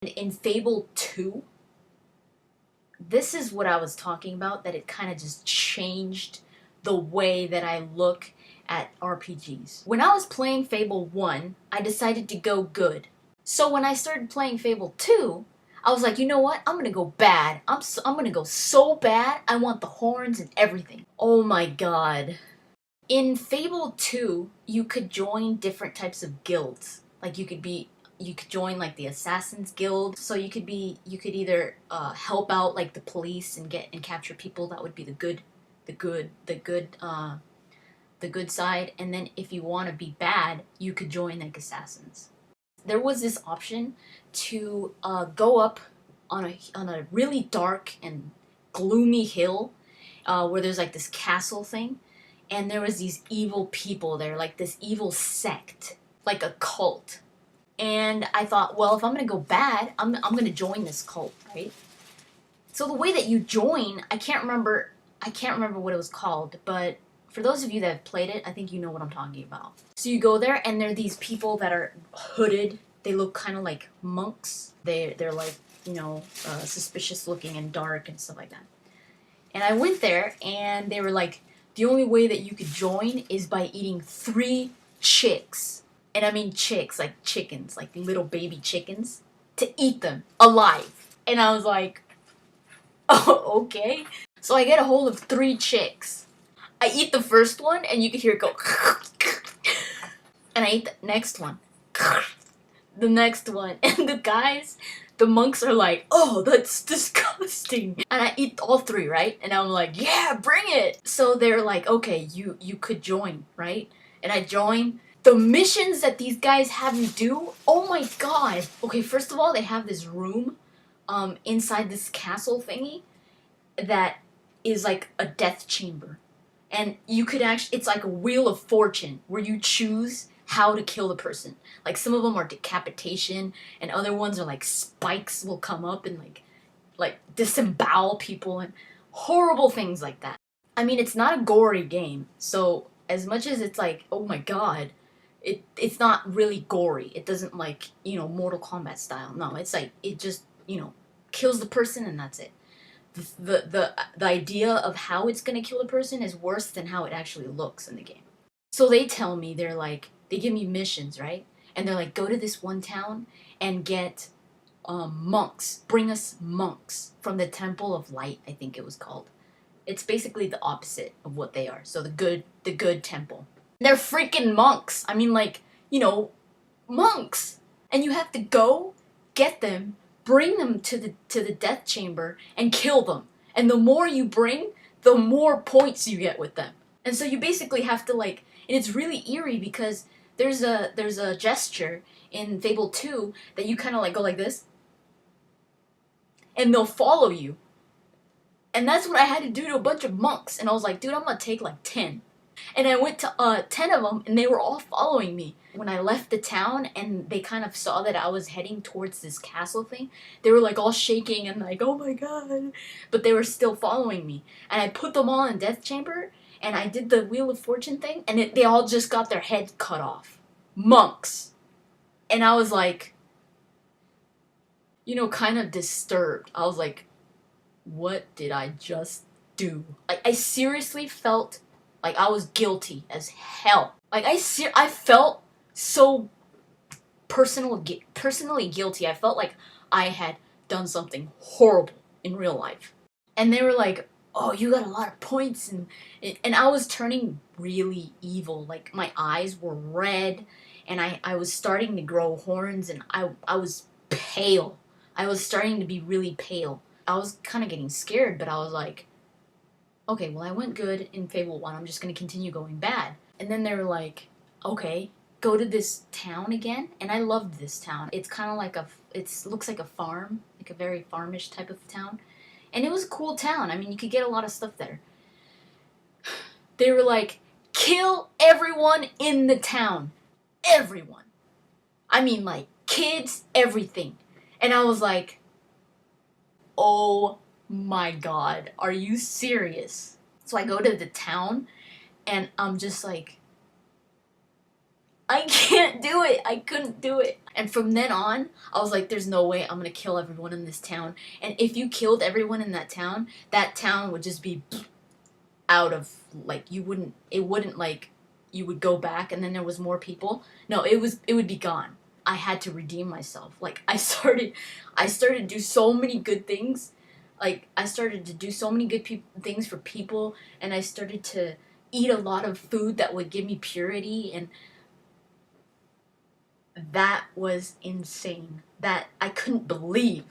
In Fable 2, this is what I was talking about, that it kind of just changed the way that I look at RPGs. When I was playing Fable 1, I decided to go good. So when I started playing Fable 2, I was like, you know what? I'm gonna go bad. I'm gonna go so bad. I want the horns and everything. Oh my god. In Fable 2, you could join different types of guilds. Like you could join like the Assassin's Guild. So you could either help out like the police and get and capture people. That would be the good side. And then if you want to be bad, you could join like assassins. There was this option to go up on a really dark and gloomy hill where there's like this castle thing, and there was these evil people there, like this evil sect, like a cult. And I thought, well, if I'm gonna go bad, I'm gonna join this cult, right? So the way that you join, I can't remember what it was called, but for those of you that have played it, I think you know what I'm talking about. So you go there, and there are these people that are hooded. They look kind of like monks. They're like, suspicious looking and dark and stuff like that. And I went there, and they were like, the only way that you could join is by eating 3 chicks. And I mean chicks, like chickens, like little baby chickens, to eat them alive. And I was like, oh, okay. So I get a hold of 3 chicks. I eat the first one, and you can hear it go. And I eat the next one. The next one. And the monks are like, oh, that's disgusting. And I eat all 3, right? And I'm like, yeah, bring it. So they're like, okay, you could join, right? And I join. The missions that these guys have you do, oh my god. Okay, first of all, they have this room inside this castle thingy that is like a death chamber. And you could actually, it's like a wheel of fortune where you choose how to kill the person. Like some of them are decapitation, and other ones are like spikes will come up and like disembowel people and horrible things like that. I mean, it's not a gory game, so as much as it's like, oh my god, it's not really gory. It doesn't like, Mortal Kombat style. No, it's like it just, kills the person and that's it. The idea of how it's gonna kill the person is worse than how it actually looks in the game. So they tell me, they give me missions, right? And they're like, go to this one town and get monks. Bring us monks from the Temple of Light, I think it was called. It's basically the opposite of what they are. So the good temple. They're freaking monks. I mean, like, monks. And you have to go get them, bring them to the death chamber, and kill them. And the more you bring, the more points you get with them. And so you basically have to and it's really eerie because there's a gesture in Fable 2 that you kind of go like this, and they'll follow you. And that's what I had to do to a bunch of monks. And I was like, dude, I'm gonna take 10. And I went to 10 of them, and they were all following me. When I left the town and they kind of saw that I was heading towards this castle thing, they were all shaking and like, oh my god. But they were still following me. And I put them all in death chamber, and I did the Wheel of Fortune thing, and they all just got their head cut off. Monks. And I was like, kind of disturbed. I was like, what did I just do? I seriously felt like I was guilty as hell. I felt so personally guilty. I felt like I had done something horrible in real life. And they were like, oh, you got a lot of points. And I was turning really evil. Like, my eyes were red, and I was starting to grow horns, and I was pale. I was starting to be really pale. I was kind of getting scared, but I was like, okay, well, I went good in Fable 1. I'm just going to continue going bad. And then they were like, okay, go to this town again. And I loved this town. It's kind of like it looks like a farm, like a very farmish type of town. And it was a cool town. I mean, you could get a lot of stuff there. They were like, kill everyone in the town. Everyone. I mean, like, kids, everything. And I was like, oh my god, are you serious? So I go to the town, and I'm just like, I can't do it. I couldn't do it. And from then on, I was like, there's no way I'm gonna kill everyone in this town. And if you killed everyone in that town would just be out of, like, it wouldn't, like, you would go back and then there was more people. No, it would be gone. I had to redeem myself. Like, I started to do so many good things. Like, I started to do so many good things for people, and I started to eat a lot of food that would give me purity, and that was insane. That I couldn't believe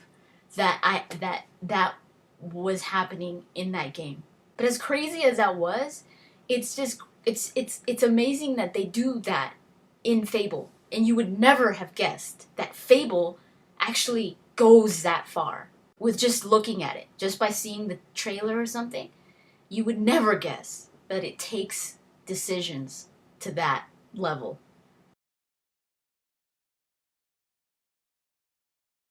that was happening in that game. But as crazy as that was, it's just it's amazing that they do that in Fable. And you would never have guessed that Fable actually goes that far with just looking at it, just by seeing the trailer or something. You would never guess that it takes decisions to that level.